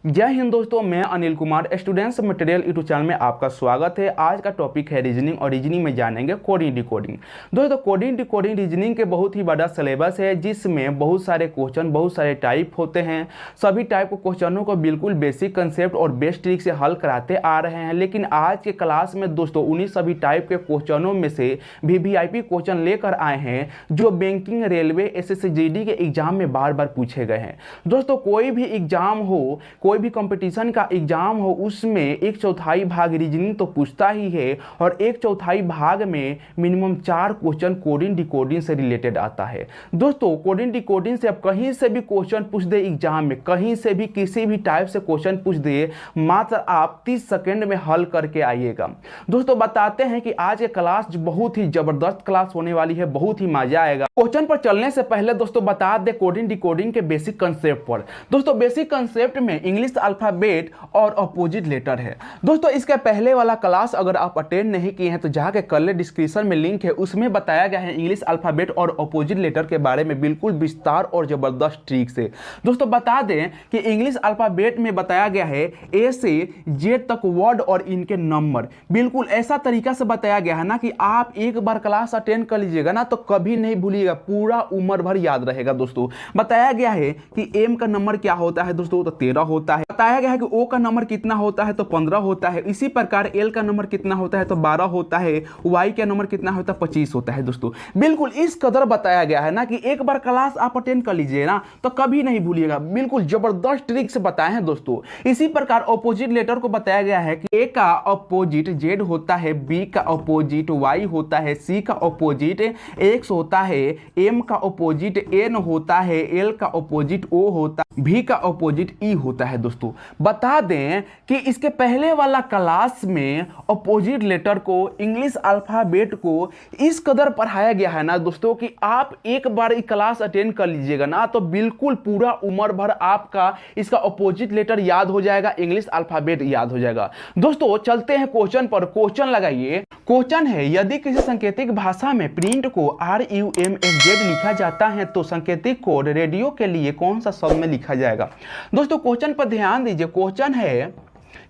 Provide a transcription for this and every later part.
जय हिंद दोस्तों, मैं Anil Kumar students material YouTube channel में आपका स्वागत है। आज का टॉपिक है रीजनिंग और रीजनिंग में जानेंगे कोडिंग डिकोडिंग। दोस्तों कोडिंग डिकोडिंग रीजनिंग के बहुत ही बड़ा सिलेबस है जिसमें बहुत सारे क्वेश्चन, बहुत सारे टाइप होते हैं। सभी टाइप के क्वेश्चनों को बिल्कुल बेसिक कंसेप्ट और बेस्ट ट्रिक से हल कराते आ रहे हैं। लेकिन आज के क्लास में दोस्तों उन्हीं सभी टाइप के क्वेश्चनों में से वीवीआईपी क्वेश्चन लेकर आए हैं जो बैंकिंग, रेलवे, एसएससी जीडी के एग्जाम में बार बार पूछे गए हैं। दोस्तों कोई भी एग्जाम हो, कोई भी कंपटीशन का एग्जाम हो, उसमें एक चौथाई भाग रीजनिंग तो पूछता ही है और एक चौथाई भाग में मिनिमम 4 क्वेश्चन कोडिंग डिकोडिंग से रिलेटेड आता है। दोस्तों कोडिंग डिकोडिंग से अब कहीं से भी क्वेश्चन पूछ दे एग्जाम में, कहीं से भी किसी भी टाइप से क्वेश्चन पूछ दे, मात्र आप 30 सेकंड में हल करके आइएगा। दोस्तों बताते हैं कि आज ये क्लास बहुत ही जबरदस्त क्लास होने वाली है, बहुत ही मजा आएगा। क्वेश्चन पर चलने से पहले दोस्तों बता दे कोडिंग डिकोडिंग के बेसिक कंसेप्ट पर। दोस्तों बेसिक कंसेप्ट में इंग्लिश अल्फाबेट और अपोजिट लेटर है। दोस्तों इसके पहले वाला क्लास अगर आप अटेंड नहीं किए हैं तो जाके कर ले, डिस्क्रिप्शन में लिंक है, उसमें बताया गया है इंग्लिश अल्फाबेट और अपोजिट लेटर के बारे में बिल्कुल विस्तार और जबरदस्त ट्रिक से। दोस्तों बता दें कि इंग्लिश अल्फाबेट में बताया गया है ए से जेड तक वर्ड और इनके नंबर, बिल्कुल ऐसा तरीका से बताया गया है ना कि आप एक बार क्लास अटेंड कर लीजिएगा ना तो कभी नहीं भूलिएगा, पूरा उम्र भर याद रहेगा। दोस्तों बताया गया है कि एम का नंबर क्या होता है दोस्तों, तो 13 होता है। बताया गया है कि ओ का नंबर कितना होता है तो 15 होता है। इसी प्रकार एल का नंबर कितना होता है तो 12 होता है। वाई का नंबर कितना होता है 25 होता है। दोस्तों बिल्कुल इस कदर बताया गया है ना कि एक बार क्लास आप अटेंड कर लीजिए ना तो कभी नहीं भूलिएगा, बिल्कुल जबरदस्त ट्रिक से बताए हैं दोस्तों। इसी प्रकार अपोजिट लेटर को बताया गया है कि ए का अपोजिट जेड होता है, बी का अपोजिट वाई होता है, सी का अपोजिट एक्स होता है, एम का अपोजिट एन होता है, एल का अपोजिट ओ होता है, भी का अपोजिट ई होता है। दोस्तों बता दें कि इसके पहले वाला क्लास में अपोजिट लेटर को, इंग्लिश अल्फाबेट को इस कदर पढ़ाया गया है ना दोस्तों कि आप एक बार क्लास अटेंड कर लीजिएगा ना तो बिल्कुल पूरा उम्र भर आपका इसका अपोजिट लेटर याद हो जाएगा, इंग्लिश अल्फाबेट याद हो जाएगा। दोस्तों चलते हैं क्वेश्चन पर। क्वेश्चन लगाइए। क्वेश्चन है यदि किसी सांकेतिक भाषा में प्रिंट को RUMSZ लिखा जाता है तो सांकेतिक कोड रेडियो के लिए कौन सा शब्द में लिखा जाएगा। दोस्तों क्वेश्चन पर ध्यान दीजिए। क्वेश्चन है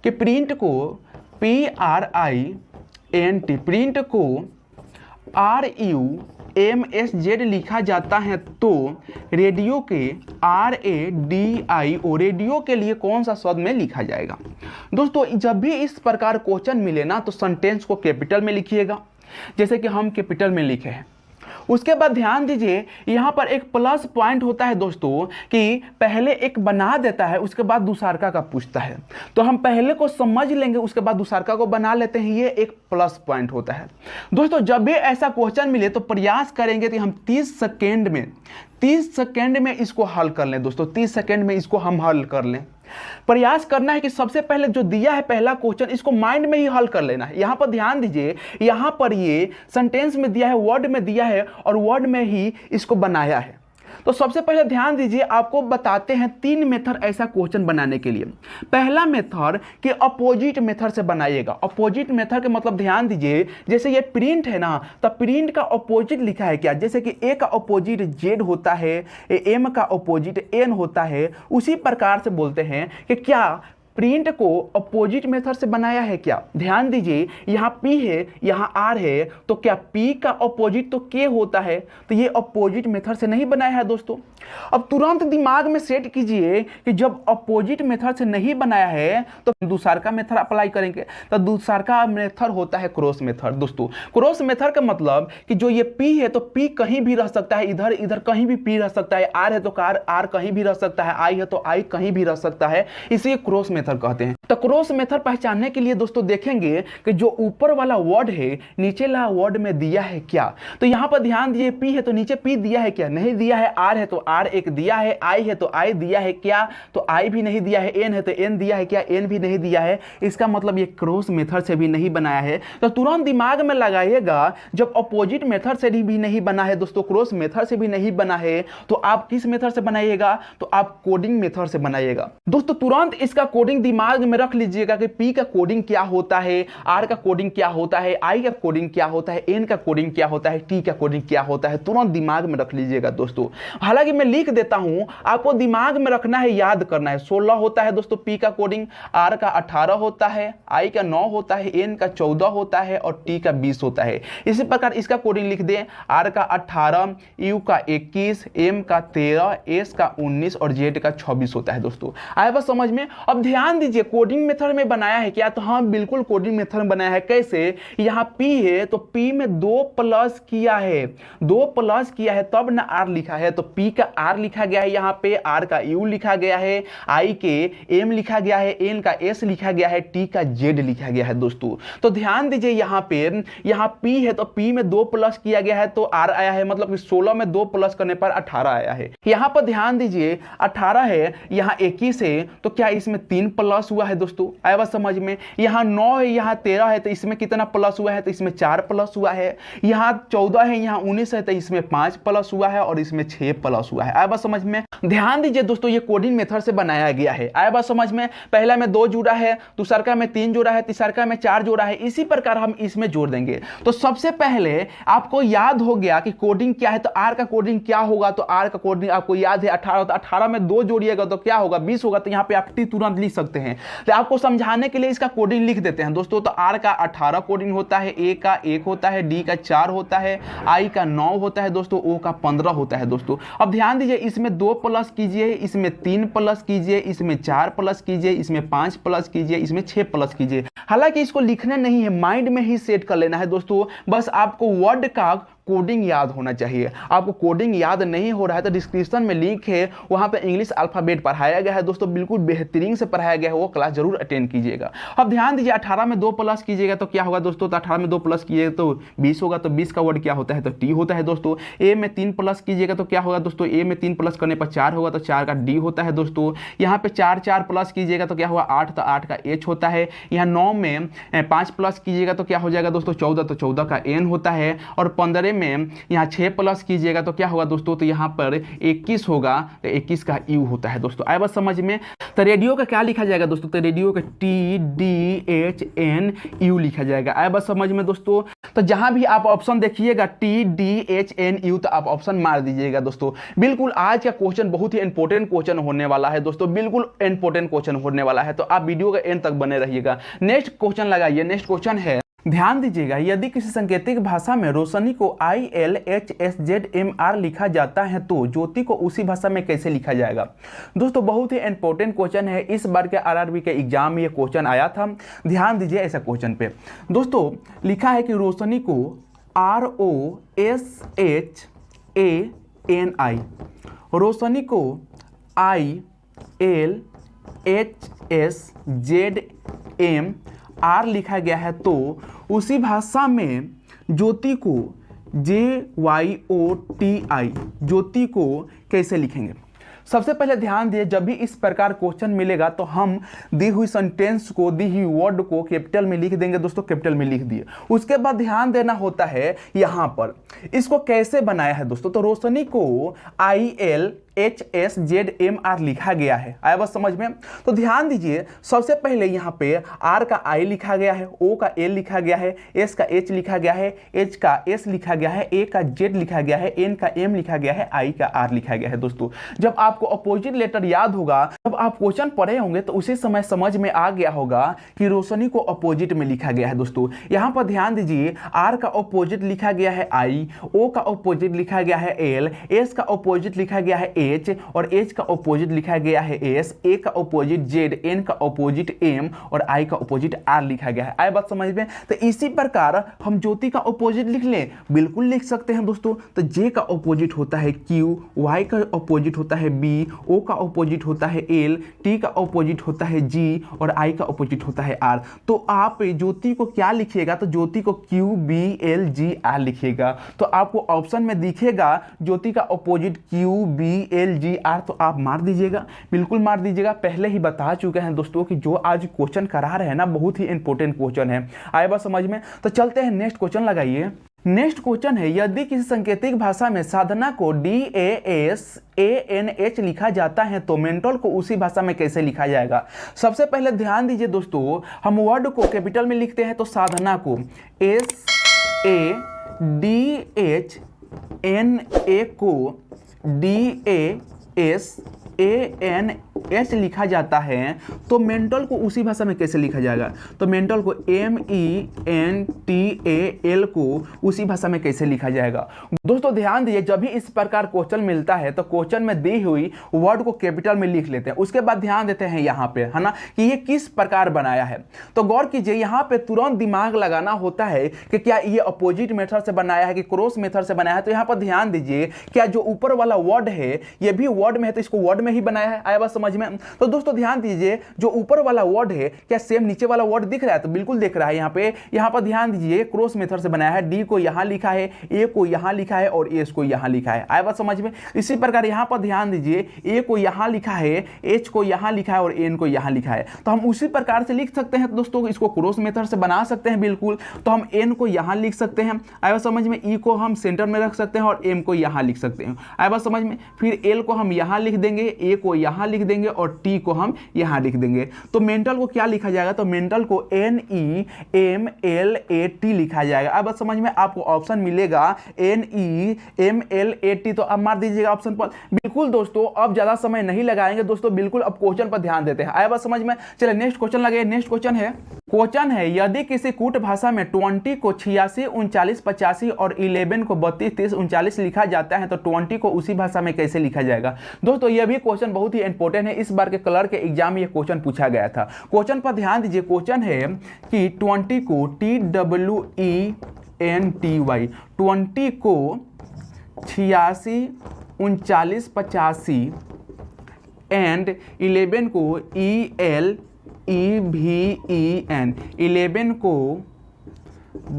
कि प्रिंट को PRINT, प्रिंट को RUMSZ लिखा जाता है तो रेडियो के RADIO, रेडियो के लिए कौन सा शब्द में लिखा जाएगा। दोस्तों जब भी इस प्रकार क्वेश्चन मिले ना तो सेंटेंस को कैपिटल में लिखिएगा, जैसे कि हम कैपिटल में लिखे हैं। उसके बाद ध्यान दीजिए यहां पर एक प्लस पॉइंट होता है दोस्तों कि पहले एक बना देता है, उसके बाद दूसरका का पूछता है, तो हम पहले को समझ लेंगे उसके बाद दूसरका को बना लेते हैं, ये एक प्लस पॉइंट होता है। दोस्तों जब भी ऐसा क्वेश्चन मिले तो प्रयास करेंगे कि हम 30 सेकेंड में इसको हल कर लें। दोस्तों 30 सेकेंड में इसको हम हल कर लें। प्रयास करना है कि सबसे पहले जो दिया है पहला क्वेश्चन इसको माइंड में ही हल कर लेना है। यहां पर ध्यान दीजिए, यहां पर ये सेंटेंस में दिया है, वर्ड में दिया है और वर्ड में ही इसको बनाया है। तो सबसे पहले ध्यान दीजिए, आपको बताते हैं 3 मेथड ऐसा क्वेश्चन बनाने के लिए। पहला मेथड कि अपोजिट मेथड से बनाइएगा। अपोजिट मेथड का मतलब ध्यान दीजिए, जैसे ये प्रिंट है ना तो प्रिंट का अपोजिट लिखा है क्या, जैसे कि ए का अपोजिट जेड होता है, एम का अपोजिट एन होता है, उसी प्रकार से बोलते हैं कि क्या प्रिंट को अपोजिट मेथड से बनाया है क्या। ध्यान दीजिए यहाँ P है, यहाँ R है, तो क्या P का अपोजिट तो K होता है, तो ये अपोजिट मेथड से नहीं बनाया है। दोस्तों अब तुरंत दिमाग में सेट कीजिए कि जब अपोजिट मेथड से नहीं बनाया है तो दूसरका मेथड अप्लाई करेंगे, तो दूसरका मेथड होता है क्रॉस मेथड। दोस्तों क्रॉस मेथड का मतलब कि जो ये P है तो P कहीं भी रह सकता है, इधर इधर कहीं भी P रह सकता है, R है तो R कहीं भी रह सकता है, I है तो I कहीं भी रह सकता है, इसलिए क्रॉस मेथड कहते हैं। तो क्रॉस मेथड पहचानने के लिए दोस्तों देखेंगे कि जो ऊपर वाला वर्ड है नीचे वाला वर्ड में दिया है क्या। तो यहां पर ध्यान दीजिए, P है तो नीचे P दिया है क्या, नहीं दिया है। R है तो R एक दिया है, I है तो I दिया है क्या, तो I भी नहीं दिया है। N है तो N दिया है क्या, N भी नहीं दिया है। इसका मतलब ये क्रॉस मेथड से भी नहीं बनाया है। तो तुरंत दिमाग में लगाइएगा, जब अपोजिट मेथड से भी नहीं बना है दोस्तों, क्रॉस मेथड से भी नहीं बना है, तो आप किस मेथड से बनाइएगा, तो आप कोडिंग मेथड से बनाइएगा। दोस्तों तुरंत इसका कोडिंग कोडिंग दिमाग में रख लीजिएगा कि पी का कोडिंग क्या होता है, आर का कोडिंग क्या होता है, आई का कोडिंग क्या होता है, एन का कोडिंग क्या होता है, टी का कोडिंग क्या होता है, तुरंत दिमाग में रख लीजिएगा दोस्तों। हालांकि मैं लिख देता हूं, आपको दिमाग में रखना है, याद करना है। 16 होता है दोस्तों पी का कोडिंग, आर का 18 होता है, आई का 9 होता है, एन का 14 होता है और टी का 20 होता है। इसी प्रकार इसका कोडिंग लिख दें, आर का 18, यू का 21, एम का 13, एस का 19 और जेड का 26 होता है दोस्तों। आया बस समझ में। अब ध्यान दीजिए कोडिंग मेथड में बनाया है क्या, तो हाँ बिल्कुल कोडिंग मेथड में बनाया है। कैसे, यहाँ P है तो P में 2 प्लस किया है, 2 प्लस किया है तब ना R लिखा है, तो P का R लिखा गया है, यहाँ पे R का U लिखा गया है, I के M लिखा गया है, N का S लिखा गया है, T का Z लिखा गया है दोस्तों। तो ध्यान दीजिए यहाँ पे, यहाँ P है तो P में 2 प्लस किया गया है तो R आया है, मतलब कि 16 में 2 प्लस करने पर 18 आया है। यहाँ पर ध्यान दीजिए 18 है, यहाँ 21 है तो क्या इसमें 3 प्लस हुआ है दोस्तों, आया बात समझ में। यहाँ 9 है, यहाँ 13 है तो इसमें कितना प्लस हुआ है, तो इसमें 4 प्लस हुआ है। यहाँ 14 है, यहाँ 19 है तो इसमें 5 प्लस हुआ है और इसमें 6 प्लस हुआ है। आया बात समझ में। ध्यान दीजिए दोस्तों ये कोडिंग मेथड से बनाया गया है। आया बात समझ में। पहला में 2 जोड़ा है, दूसरा में 3 जोड़ा है, तीसरा में 4 जोड़ा है, इसी प्रकार हम इसमें जोड़ देंगे। तो सबसे पहले आपको याद हो गया कि कोडिंग क्या है, तो आर का कोडिंग क्या होगा, तो आर का कोडिंग आपको याद है 18, तो 18 में 2 जोड़िएगा तो क्या होगा 20 होगा, तो यहाँ पे आप टी तुरंत लिख सकते हैं। तो आपको समझाने के लिए इसका कोडिंग लिख देते हैं दोस्तों। तो आर का 18 कोडिंग होता है, ए का 1 होता है, डी का 4 होता है, आई का 9 होता है दोस्तों, ओ का 15 होता है दोस्तों। अब ध्यान दीजिए इसमें 2 प्लस कीजिए, इसमें 3 प्लस कीजिए, इसमें 4 प्लस कीजिए, इसमें 5 प्लस कीजिए, इसमें 6 प्लस कीजिए। हालांकि इसको लिखना नहीं है, माइंड में ही सेट कर लेना है दोस्तों। बस आपको वर्ड का कोडिंग याद होना चाहिए। आपको कोडिंग याद नहीं हो रहा है तो डिस्क्रिप्शन में लिंक है, वहां पे इंग्लिश अल्फाबेट पढ़ाया गया है दोस्तों, बिल्कुल बेहतरीन से पढ़ाया गया है, वो क्लास जरूर अटेंड कीजिएगा। अब ध्यान दीजिए 18 में 2 प्लस कीजिएगा तो क्या होगा दोस्तों, तो 18 में 2 प्लस कीजिएगा तो 20 होगा, तो 20 का वर्ड क्या होता है, तो टी होता है दोस्तों। ए में 3 प्लस कीजिएगा तो क्या होगा दोस्तों, ए में 3 प्लस करने पर 4 होगा, तो 4 का डी होता है दोस्तों। यहाँ पे 4 प्लस कीजिएगा तो क्या होगा 8, तो 8 का एच होता है। यहाँ 9 में 5 प्लस कीजिएगा तो क्या हो जाएगा दोस्तों 14, तो 14 का एन होता है। और 15 में यहाँ 6 प्लस कीजिएगा तो क्या होगा दोस्तों, तो यहाँ पर 21 होगा, तो 21 का यू होता है दोस्तों। आया बस समझ में। तो रेडियो का क्या लिखा जाएगा दोस्तों, तो रेडियो का T D H N U लिखा जाएगा। आया बस समझ में दोस्तों। तो जहां भी आप ऑप्शन देखिएगा T D H N U, तो आप ऑप्शन मार दीजिएगा दोस्तों। बिल्कुल आज का क्वेश्चन बहुत ही इंपॉर्टेंट क्वेश्चन होने वाला है दोस्तों, बिल्कुल इंपॉर्टेंट क्वेश्चन होने वाला है, तो आप वीडियो के एंड तक बने रहिएगा। नेक्स्ट क्वेश्चन लगाइए। नेक्स्ट क्वेश्चन है, ध्यान दीजिएगा, यदि किसी सांकेतिक भाषा में रोशनी को ILHSZMR लिखा जाता है तो ज्योति को उसी भाषा में कैसे लिखा जाएगा। दोस्तों बहुत ही इंपॉर्टेंट क्वेश्चन है, इस बार के RRB के एग्जाम में ये क्वेश्चन आया था। ध्यान दीजिए ऐसा क्वेश्चन पे दोस्तों लिखा है कि रोशनी को ROSHANI, रोशनी को ILHSZMR लिखा गया है तो उसी भाषा में ज्योति को JYOTI, ज्योति को कैसे लिखेंगे। सबसे पहले ध्यान दिए, जब भी इस प्रकार क्वेश्चन मिलेगा तो हम दी हुई सेंटेंस को, दी हुई वर्ड को कैपिटल में लिख देंगे दोस्तों, कैपिटल में लिख दिए। उसके बाद ध्यान देना होता है यहाँ पर इसको कैसे बनाया है दोस्तों। तो रोशनी को ILHSZMR लिखा गया है, आया बस समझ में। तो ध्यान दीजिए सबसे पहले यहाँ पे R का I लिखा गया है, O का L लिखा गया है, S का H लिखा गया है, H का S लिखा गया है, A का Z लिखा गया है, N का M लिखा गया है, I का R लिखा गया है दोस्तों। जब आपको अपोजिट लेटर याद होगा, जब आप क्वेश्चन पढ़े होंगे तो उसी समय समझ में आ गया होगा कि रोशनी को अपोजिट में लिखा गया है दोस्तों। यहाँ पर ध्यान दीजिए R का अपोजिट लिखा गया है I, O का अपोजिट लिखा गया है L, S का अपोजिट लिखा गया है H और H का अपोजिट लिखा गया है S, A का अपोजिट Z, N का अपोजिट M और I का अपोजिट R लिखा गया है। आए बात समझ में। तो इसी प्रकार हम ज्योति का अपोजिट लिख लें, बिल्कुल लिख सकते हैं दोस्तों। तो J का अपोजिट होता है Q, Y का अपोजिट होता है B, O का अपोजिट होता है L, T का अपोजिट होता है G और I का अपोजिट होता है R। तो आप ज्योति को क्या लिखिएगा, तो ज्योति को QBLGR लिखिएगा। तो आपको ऑप्शन में दिखेगा ज्योति का अपोजिट QBLGR, तो आप मार दीजिएगा, बिल्कुल मार दीजिएगा। पहले ही बता चुके हैं दोस्तों कि जो आज क्वेश्चन करा रहे हैं ना बहुत ही इंपॉर्टेंट क्वेश्चन है। आए बात समझ में। तो चलते हैं नेक्स्ट क्वेश्चन लगाइए। नेक्स्ट क्वेश्चन है, यदि किसी सांकेतिक भाषा में साधना को DASANH लिखा जाता है तो मेंटल को उसी भाषा में कैसे लिखा जाएगा। सबसे पहले ध्यान दीजिए दोस्तों, हम वर्ड को कैपिटल में लिखते हैं तो साधना को SADHNA को DASANH लिखा जाता है तो मेंटल को उसी भाषा में कैसे लिखा जाएगा। तो मेंटल को MENTAL को उसी भाषा में कैसे लिखा जाएगा। दोस्तों ध्यान दीजिए, जब भी इस प्रकार क्वेश्चन मिलता है तो क्वेश्चन में दी हुई वर्ड को कैपिटल में लिख लेते हैं। उसके बाद ध्यान देते हैं यहाँ पे, है ना, कि ये किस प्रकार बनाया है। तो गौर कीजिए, यहाँ पे तुरंत दिमाग लगाना होता है कि क्या ये अपोजिट मेथड से बनाया है कि क्रॉस मेथड से बनाया है। तो यहाँ पर ध्यान दीजिए, क्या जो ऊपर वाला वर्ड है ये भी वर्ड में है तो इसको वर्ड में ही बनाया है। आया बात समझ में। तो दोस्तों ध्यान दीजिए, जो ऊपर वाला वर्ड है क्या सेम नीचे वाला वर्ड दिख रहा है। तो बिल्कुल दिख रहा है। यहाँ पर ध्यान दीजिए, क्रॉस मेथड से बनाया है। डी को यहाँ लिखा है, ए को यहाँ लिखा है और एस को यहाँ लिखा है। आया बात समझ में। इसी प्रकार यहाँ पर ध्यान दीजिए, ए को यहाँ लिखा है, एच को यहाँ लिखा है और एन को यहाँ लिखा है। तो हम उसी प्रकार से लिख सकते हैं। तो दोस्तों इसको क्रॉस मेथड से बना सकते हैं बिल्कुल। तो हम एन को यहाँ लिख सकते हैं। आया बात समझ में। ई को हम सेंटर में रख सकते हैं और एम को यहाँ लिख सकते हैं। आया बात समझ में। फिर एल को हम यहाँ लिख देंगे, ए को यहाँ लिख देंगे और टी को हम यहाँ लिख देंगे। तो मेंटल को क्या लिखा जाएगा। तो मेंटल को NEMLAT लिखा जाएगा। अब बात समझ में। आपको ऑप्शन मिलेगा NEMLAT, तो अब मार दीजिएगा ऑप्शन पर। बिल्कुल दोस्तों, अब ज्यादा समय नहीं लगाएंगे दोस्तों, बिल्कुल अब क्वेश्चन पर ध्यान देते हैं। आया बात समझ में। चलिए नेक्स्ट क्वेश्चन लगे। नेक्स्ट क्वेश्चन है, यदि किसी कूट भाषा में 20 को 86, 39, 85 और 11 को 32, 30, 39 लिखा जाता है तो 20 को उसी भाषा में कैसे लिखा जाएगा। दोस्तों यह भी क्वेश्चन बहुत ही इंपॉर्टेंट है। इस बार के कलर के एग्जाम में यह क्वेश्चन पूछा गया था। क्वेश्चन पर ध्यान दीजिए। क्वेश्चन है कि 20 को TWENTY, 20 को 86, 39, 85 एंड 11 को ELEVEN, 11 को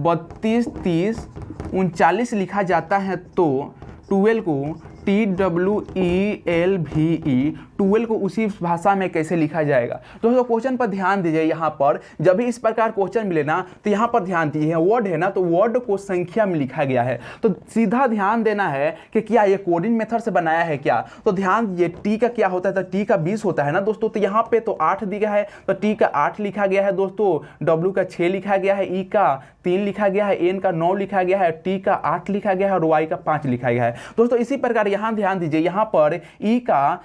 32, 30, 39 लिखा जाता है तो 12 को TWELVE, 12 को उसी भाषा में कैसे लिखा जाएगा। दोस्तों क्वेश्चन पर ध्यान दीजिए। यहाँ पर जब भी इस प्रकार क्वेश्चन मिले ना तो यहाँ पर ध्यान दीजिए, वर्ड है ना तो वर्ड को संख्या में लिखा गया है। तो सीधा ध्यान देना है कि क्या ये कोडिंग मेथड से बनाया है क्या। तो ध्यान दीजिए, टी का क्या होता है। तो टी का 20 होता है ना दोस्तों। तो यहाँ पे तो 8 दिया है तो टी का 8 लिखा गया है दोस्तों। डब्ल्यू का 6 लिखा गया है, ई का 3 लिखा गया है, एन का 9 लिखा गया है, टी का 8 लिखा गया है और वाई का 5 लिखा गया है। दोस्तों इसी प्रकार यहाँ ध्यान दीजिए, यहाँ पर ई का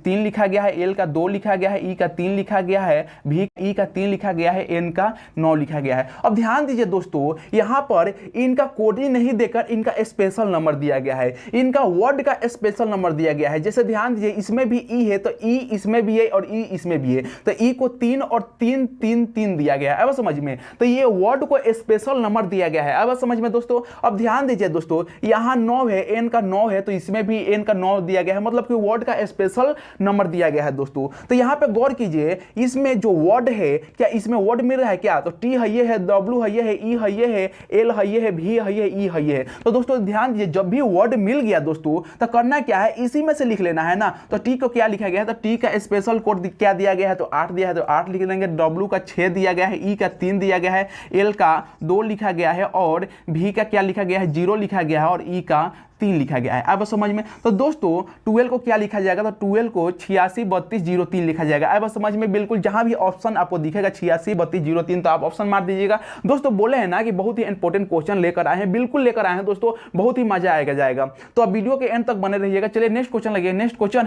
3 लिखा गया है, एल का 2 लिखा गया है, ई का 3 लिखा गया है, भी ई का 3 लिखा गया है, एन का 9 लिखा गया है। अब ध्यान दीजिए दोस्तों, यहाँ पर इनका कोडिंग नहीं देकर इनका स्पेशल नंबर दिया गया है, इनका वर्ड का स्पेशल नंबर दिया गया है। जैसे ध्यान दीजिए, इसमें भी ई है तो ई इसमें भी है और ई इसमें भी है, तो ई को 3 और 3 3 3 दिया गया है। अब समझ में, तो ये वर्ड को स्पेशल नंबर दिया गया है। अब समझ में दोस्तों। अब ध्यान दीजिए दोस्तों, यहाँ 9 है, एन का 9 है तो इसमें भी एन का 9 दिया गया है, मतलब कि वर्ड का स्पेशल नंबर दिया गया है दोस्तों। तो यहाँ पे गौर कीजिए, इसमें जो वर्ड है क्या इसमें वर्ड मिल रहा है क्या। तो टी है, ये है, डब्ल्यू है, ये है, ई है, ये है, एल है, ये है, भी है, ये ई है, ये है। तो दोस्तों ध्यान दीजिए, जब भी वर्ड मिल गया दोस्तों तो करना क्या है, इसी में से लिख लेना है ना। तो टी को क्या लिखा गया है, तो टी का स्पेशल कोड क्या दिया गया है, तो 8 दिया है तो 8 लिख लेंगे। डब्ल्यू का 6 दिया गया है, ई का 3 दिया गया है, एल का 2 लिखा गया है और भी का क्या लिखा गया है, 0 लिखा गया है और ई का 3 लिखा गया है। अब समझ में। तो दोस्तों 12 को क्या लिखा जाएगा, तो 12 को 86 32 03 लिखा जाएगा। अब समझ में। बिल्कुल जहां भी ऑप्शन आपको दिखेगा 86 32 03 तो आप ऑप्शन मार दीजिएगा। दोस्तों बोले हैं ना कि बहुत ही इंपॉर्टेंट क्वेश्चन लेकर आए हैं, बिल्कुल लेकर आए हैं दोस्तों, बहुत ही मजा आएगा जाएगा। तो अब वीडियो के एंड तक बने रहिएगा। चलिए नेक्स्ट क्वेश्चन लगे। नेक्स्ट क्वेश्चन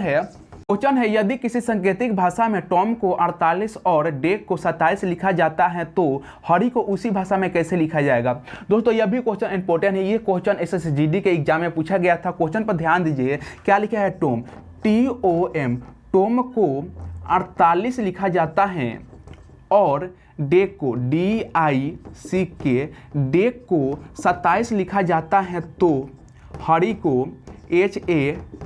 है, यदि किसी सांकेतिक भाषा में टॉम को 48 और डेक को 27 लिखा जाता है तो हरी को उसी भाषा में कैसे लिखा जाएगा। दोस्तों यह भी क्वेश्चन इंपॉर्टेंट है। ये क्वेश्चन SSGD के एग्जाम में पूछा गया था। क्वेश्चन पर ध्यान दीजिए, क्या लिखा है, टॉम TOM, टॉम को 48 लिखा जाता है और डेक को DICK, डेक को 27 लिखा जाता है तो हरी को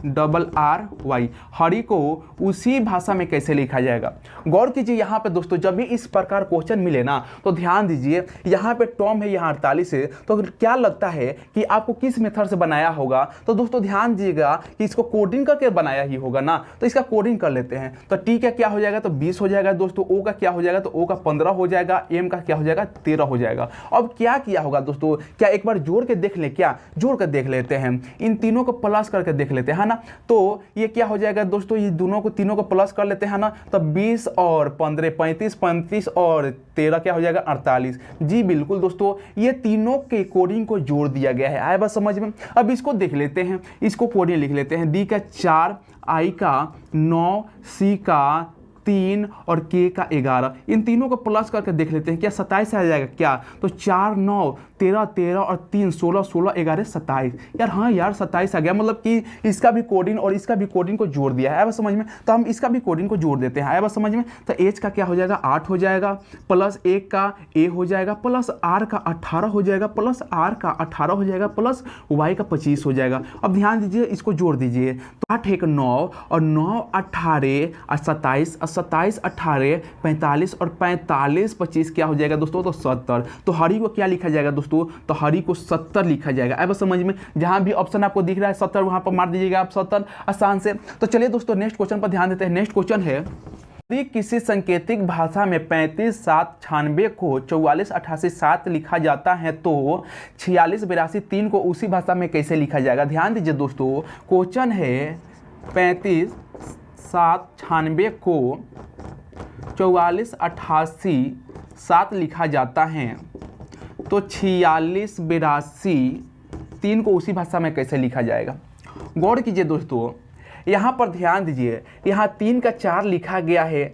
HARRY, हरी को उसी भाषा में कैसे लिखा जाएगा। गौर कीजिए यहाँ पे दोस्तों, जब भी इस प्रकार क्वेश्चन मिले ना तो ध्यान दीजिए, यहाँ पे टॉम है, यहाँ 48 है, तो क्या लगता है कि आपको किस मेथड से बनाया होगा। तो दोस्तों ध्यान दीजिएगा कि इसको कोडिंग करके बनाया ही होगा ना, तो इसका कोडिंग कर लेते हैं। तो टी का क्या हो जाएगा, तो 20 हो जाएगा दोस्तों। ओ का क्या हो जाएगा, तो ओ का 15 हो जाएगा। एम का क्या हो जाएगा, 13 हो जाएगा। अब क्या किया होगा दोस्तों, क्या एक बार जोड़ के देख लें, क्या जोड़ कर देख लेते हैं, इन तीनों को प्लस करके देख लेते हैं, है ना। तो ये क्या हो जाएगा दोस्तों, ये दोनों को तीनों को प्लस कर लेते हैं ना, तो 20 और 15 35, 35 और 13 क्या हो जाएगा, 48। जी बिल्कुल दोस्तों, ये तीनों के कोडिंग को जोड़ दिया गया है। आया बात समझ में। अब इसको देख लेते हैं, इसको कोडिंग लिख लेते हैं। डी का 4, आई का 9, सी का 3 और के का 11, इन तीनों को प्लस करके देख लेते हैं, क्या 27 आ जाएगा क्या। तो 4 9 13 13 और 3 16 16 11 27। यार हाँ यार 27 आ गया, मतलब कि इसका भी कोडिंग और इसका भी कोडिंग को जोड़ दिया है। आया बात समझ में। तो हम इसका भी कोडिंग को जोड़ देते हैं। आया बात समझ में। तो एच का क्या हो जाएगा, 8 हो जाएगा, प्लस 1 का ए हो जाएगा, प्लस आर का 18 हो जाएगा, प्लस आर का 18 हो जाएगा, प्लस वाई का 25 हो जाएगा। अब ध्यान दीजिए, इसको जोड़ दीजिए। तो 8 1 9 और 9 18 और 27, 27 18 45 और 45 25 क्या हो जाएगा दोस्तों, तो 70। तो हरी को क्या लिखा जाएगा दोस्तों, तो हरी को 70 लिखा जाएगा। अब समझ में, जहां भी ऑप्शन आपको दिख रहा है 70, वहां पर मार दीजिएगा आप 70 आसान से। तो चलिए दोस्तों नेक्स्ट क्वेश्चन पर ध्यान देते हैं। नेक्स्ट क्वेश्चन है, यदि किसी सांकेतिक भाषा में 35 7 96 को 44 88 7 लिखा जाता है तो 46 82 3 को उसी भाषा में कैसे लिखा जाएगा। ध्यान दीजिए दोस्तों, क्वेश्चन है 35 7 96 को 44 88 7 लिखा जाता है तो 46 82 3 को उसी भाषा में कैसे लिखा जाएगा। गौर कीजिए दोस्तों, यहाँ पर ध्यान दीजिए, यहाँ 3 का 4 लिखा गया है,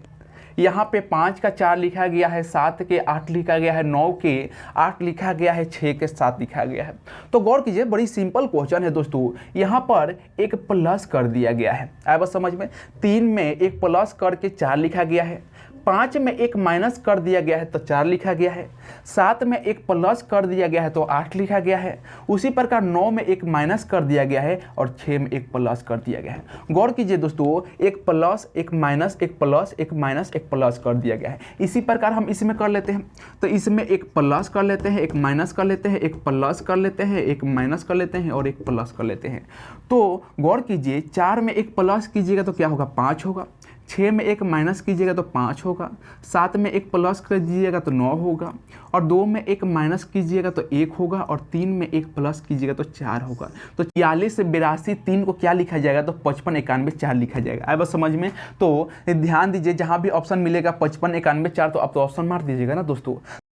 यहाँ पे 5 का 4 लिखा गया है, 7 के 8 लिखा गया है, 9 के 8 लिखा गया है, 6 के 7 लिखा गया है। तो गौर कीजिए, बड़ी सिंपल क्वेश्चन है दोस्तों। यहाँ पर एक प्लस कर दिया गया है। आया बस समझ में। 3 में एक प्लस करके 4 लिखा गया है, 5 में एक माइनस कर दिया गया है तो 4 लिखा गया है, 7 में एक प्लस कर दिया गया है तो 8 लिखा गया है। उसी प्रकार 9 में एक माइनस कर दिया गया है और 6 में एक प्लस कर दिया गया है। गौर कीजिए दोस्तों, एक प्लस एक माइनस, एक प्लस एक माइनस, एक प्लस कर दिया गया है। इसी प्रकार हम इसमें कर लेते हैं। तो इसमें एक प्लस कर लेते हैं, एक माइनस कर लेते हैं, एक प्लस कर लेते हैं, एक माइनस कर लेते हैं और एक प्लस कर लेते हैं। तो गौर कीजिए, 4 में एक प्लस कीजिएगा तो क्या होगा, 5 होगा। 6 में एक माइनस कीजिएगा तो 5 होगा। 7 में एक प्लस कर दीजिएगा तो 9 होगा। और 2 में एक माइनस कीजिएगा तो 1 होगा। और 3 में एक प्लस कीजिएगा तो 4 होगा। तो 46 से 82 3 को क्या लिखा जाएगा, तो 55 91 4 लिखा जाएगा। आया बस समझ में। तो ध्यान दीजिए, जहाँ भी ऑप्शन मिलेगा 55 91 4 तो आप तो ऑप्शन मार दीजिएगा ना दोस्तों।